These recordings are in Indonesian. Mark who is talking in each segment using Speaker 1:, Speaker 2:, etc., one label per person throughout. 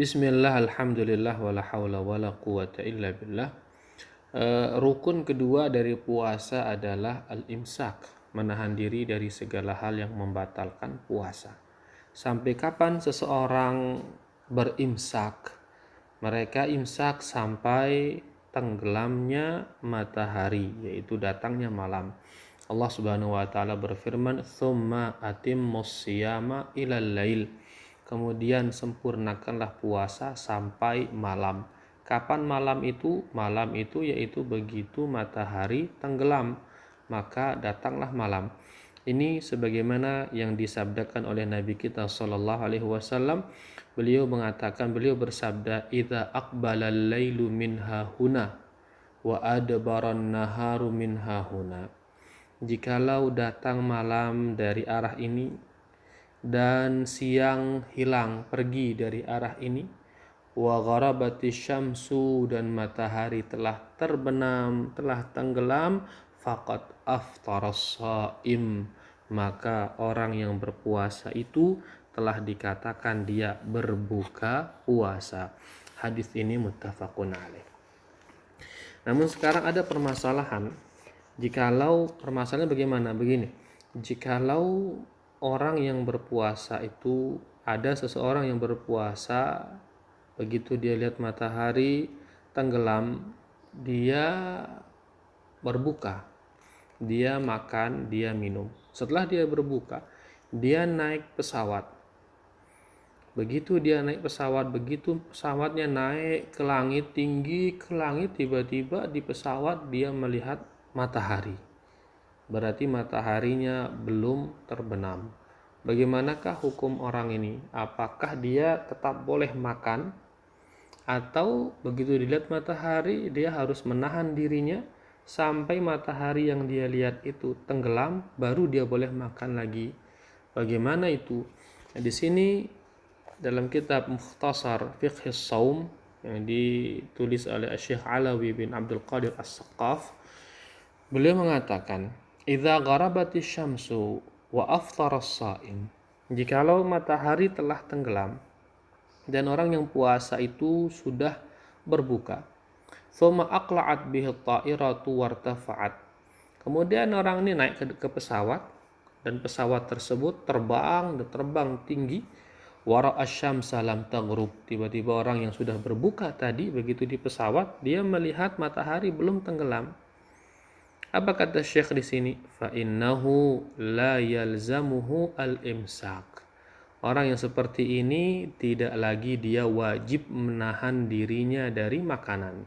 Speaker 1: Bismillah, alhamdulillah, wala haula wala quwata illa billah. Rukun kedua dari puasa adalah al-imsak, menahan diri dari segala hal yang membatalkan puasa. Sampai kapan seseorang berimsak? Mereka imsak sampai tenggelamnya matahari, yaitu datangnya malam. Allah Subhanahu wa taala berfirman, "Tsumma atimmus shiyama ilal lail." Kemudian sempurnakanlah puasa sampai malam. Kapan malam itu? Malam itu yaitu begitu matahari tenggelam, maka datanglah malam. Ini sebagaimana yang disabdakan oleh Nabi kita sallallahu alaihi wasallam. Beliau bersabda, "Idza aqbalal lailu min hahuna wa adbaran naharu min hahuna." Jikalau datang malam dari arah ini dan siang hilang pergi dari arah ini, wa gharabatis syamsu, dan matahari telah terbenam, telah tenggelam, faqad aftaras shaim, maka orang yang berpuasa itu telah dikatakan dia berbuka puasa. Hadis ini muttafaqun alaih. Namun sekarang ada permasalahan. Permasalahan bagaimana? Begini, jikalau orang yang berpuasa itu, ada seseorang yang berpuasa, begitu dia lihat matahari tenggelam, dia berbuka, dia makan, dia minum. Setelah dia berbuka, dia naik pesawat. Begitu dia naik pesawat, begitu pesawatnya naik ke langit, tinggi ke langit, tiba-tiba di pesawat dia melihat matahari. Berarti mataharinya belum terbenam. Bagaimanakah hukum orang ini? Apakah dia tetap boleh makan? Atau begitu dilihat matahari, dia harus menahan dirinya sampai matahari yang dia lihat itu tenggelam, baru dia boleh makan lagi. Bagaimana itu? Nah, di sini dalam kitab Mukhtasar Fiqh Shaum yang ditulis oleh Syekh Alawi bin Abdul Qadir As-Saqqaf, beliau mengatakan, "Idza gharabatis syamsu wa aftaras shaim." Jikalau matahari telah tenggelam dan orang yang puasa itu sudah berbuka, "Tsumma aqla'at bihi at-ta'iratu wartafa'at." Kemudian orang ini naik ke pesawat, dan pesawat tersebut terbang tinggi. Wara asyamsa lam taghrub, tiba-tiba orang yang sudah berbuka tadi, begitu di pesawat dia melihat matahari belum tenggelam. Apa kata Syekh di sini? Fa innahu la yalzamuhu al-imsak. Orang yang seperti ini tidak lagi dia wajib menahan dirinya dari makanan,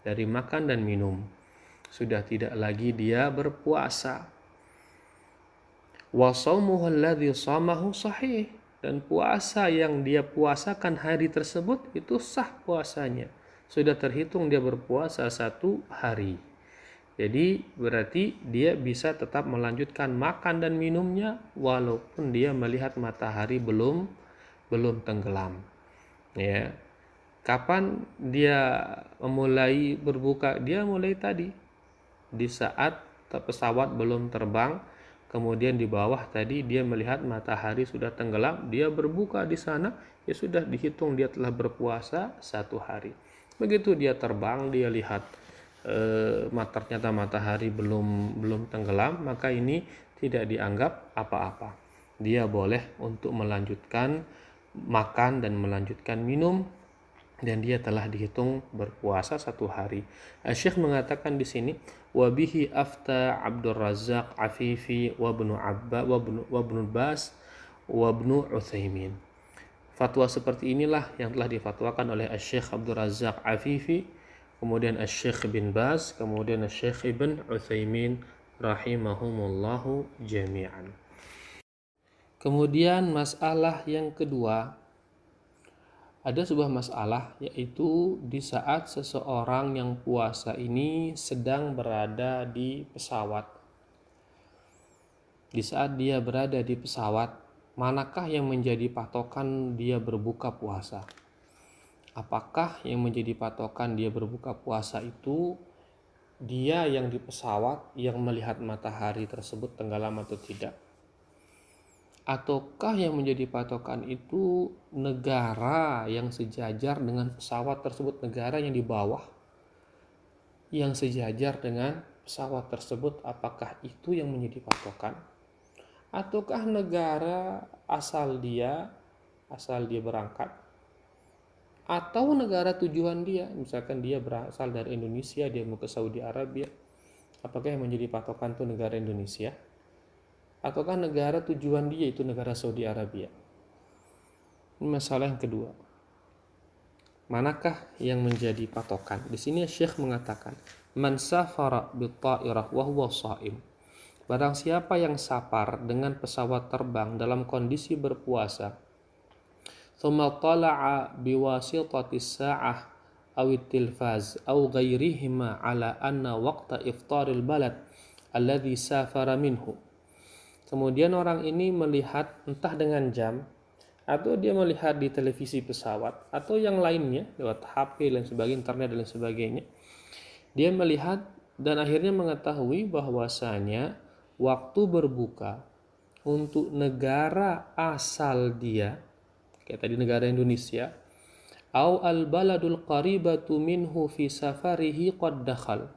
Speaker 1: dari makan dan minum. Sudah tidak lagi dia berpuasa. Wa shaumuhu alladhi shamahu sahih, dan puasa yang dia puasakan hari tersebut itu sah puasanya. Sudah terhitung dia berpuasa 1 hari. Jadi berarti dia bisa tetap melanjutkan makan dan minumnya walaupun dia melihat matahari belum tenggelam. Ya. Kapan dia memulai berbuka? Dia mulai tadi di saat pesawat belum terbang, kemudian di bawah tadi dia melihat matahari sudah tenggelam, dia berbuka di sana, ya sudah dihitung dia telah berpuasa 1 hari. Begitu dia terbang, dia lihat ternyata matahari belum tenggelam, maka ini tidak dianggap apa-apa. Dia boleh untuk melanjutkan makan dan melanjutkan minum, dan dia telah dihitung berpuasa 1 hari. Syekh mengatakan di sini, wabihi afta Abdul Razzaq Afifi wa ibnu Abba wa ibnu Bas wa ibnu Utsaimin. Fatwa seperti inilah yang telah difatwakan oleh Syekh Abdul Razzaq Afifi, kemudian Syekh bin Bas, kemudian Syekh Ibn Utsaimin rahimahumullahu jami'an. Kemudian masalah yang kedua, ada sebuah masalah, yaitu di saat seseorang yang puasa ini sedang berada di pesawat. Di saat dia berada di pesawat, manakah yang menjadi patokan dia berbuka puasa? Apakah yang menjadi patokan dia berbuka puasa itu dia yang di pesawat yang melihat matahari tersebut tenggelam atau tidak? Ataukah yang menjadi patokan itu negara yang sejajar dengan pesawat tersebut, negara yang di bawah yang sejajar dengan pesawat tersebut, apakah itu yang menjadi patokan? Ataukah negara asal dia berangkat, atau negara tujuan dia, misalkan dia berasal dari Indonesia, dia mau ke Saudi Arabia, apakah yang menjadi patokan itu negara Indonesia? Ataukah negara tujuan dia itu negara Saudi Arabia? Ini masalah yang kedua. Manakah yang menjadi patokan? Di sini Syekh mengatakan, man safara bi-ta'irah wa huwa sha'im. Barang siapa yang safar dengan pesawat terbang dalam kondisi berpuasa, thumma tala'a biwasitati sa'ah aw tilfaz aw ghairihima ala anna waqta iftaril balad alladhi safara minhu. Kemudian orang ini melihat entah dengan jam, atau dia melihat di televisi pesawat, atau yang lainnya lewat HP dan sebagainya, internet dan sebagainya. Dia melihat dan akhirnya mengetahui bahwasanya waktu berbuka untuk negara asal dia, kayak tadi negara Indonesia, au al baladul qaribatu minhu fi safarihi qad dakhal,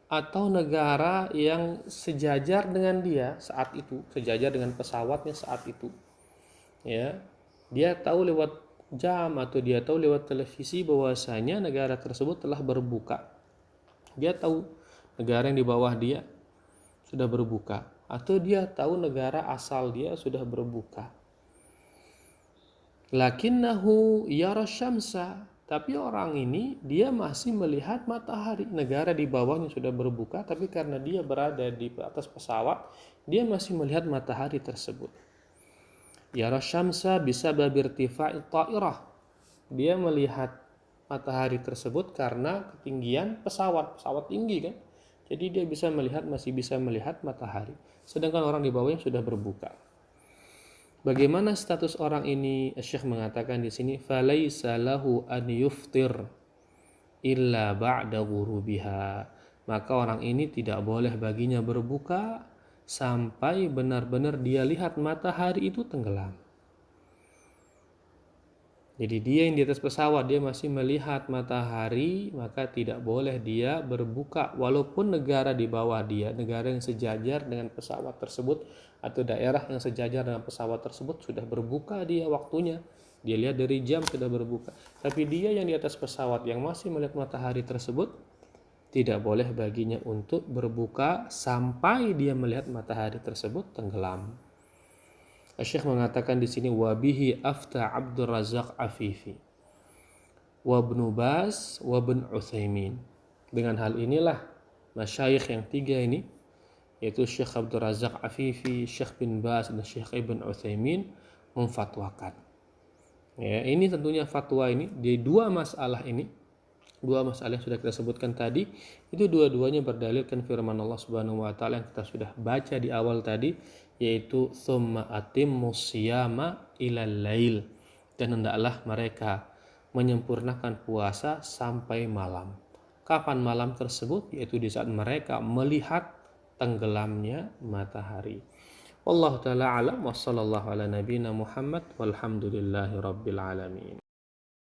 Speaker 1: atau negara yang sejajar dengan dia saat itu, sejajar dengan pesawatnya saat itu, ya, dia tahu lewat jam atau dia tahu lewat televisi bahwasanya negara tersebut telah berbuka. Dia tahu negara yang di bawah dia sudah berbuka, atau dia tahu negara asal dia sudah berbuka. Lakinnahu yara syamsa, tapi orang ini dia masih melihat matahari. Negara di bawahnya sudah berbuka, tapi karena dia berada di atas pesawat, dia masih melihat matahari tersebut. Yara syamsa bisa babirtifa'i ta'irah. Dia melihat matahari tersebut karena ketinggian pesawat tinggi kan. Jadi dia masih bisa melihat matahari. Sedangkan orang di bawahnya sudah berbuka. Bagaimana status orang ini? Syekh mengatakan di sini, falaisa lahu an yuftir illa ba'da ghurubiha. Maka orang ini tidak boleh baginya berbuka sampai benar-benar dia lihat matahari itu tenggelam. Jadi dia yang di atas pesawat, dia masih melihat matahari, maka tidak boleh dia berbuka walaupun negara di bawah dia, negara yang sejajar dengan pesawat tersebut atau daerah yang sejajar dengan pesawat tersebut sudah berbuka dia waktunya. Dia lihat dari jam sudah berbuka. Tapi dia yang di atas pesawat yang masih melihat matahari tersebut, tidak boleh baginya untuk berbuka sampai dia melihat matahari tersebut tenggelam. Syekh mengatakan di sini, wabihi afta Abdul Razak Afifi wa Ibnu Baz wa Ibnu Utsaimin. Dengan hal inilah masyayikh yang tiga ini, yaitu Syekh Abdul Razak Afifi, Syekh bin Baz dan Syekh Ibnu Utsaimin memfatwakan. Ya, ini tentunya fatwa ini di dua masalah yang sudah kita sebutkan tadi, itu dua-duanya berdalilkan firman Allah Subhanahu wa taala yang kita sudah baca di awal tadi, yaitu tsumma atimmus siyama ilal lail, dan hendaklah mereka menyempurnakan puasa sampai malam. Kapan malam tersebut? Yaitu di saat mereka melihat tenggelamnya matahari. Wallahu taala alam wa sallallahu ala nabiyina Muhammad walhamdulillahi rabbil alamin.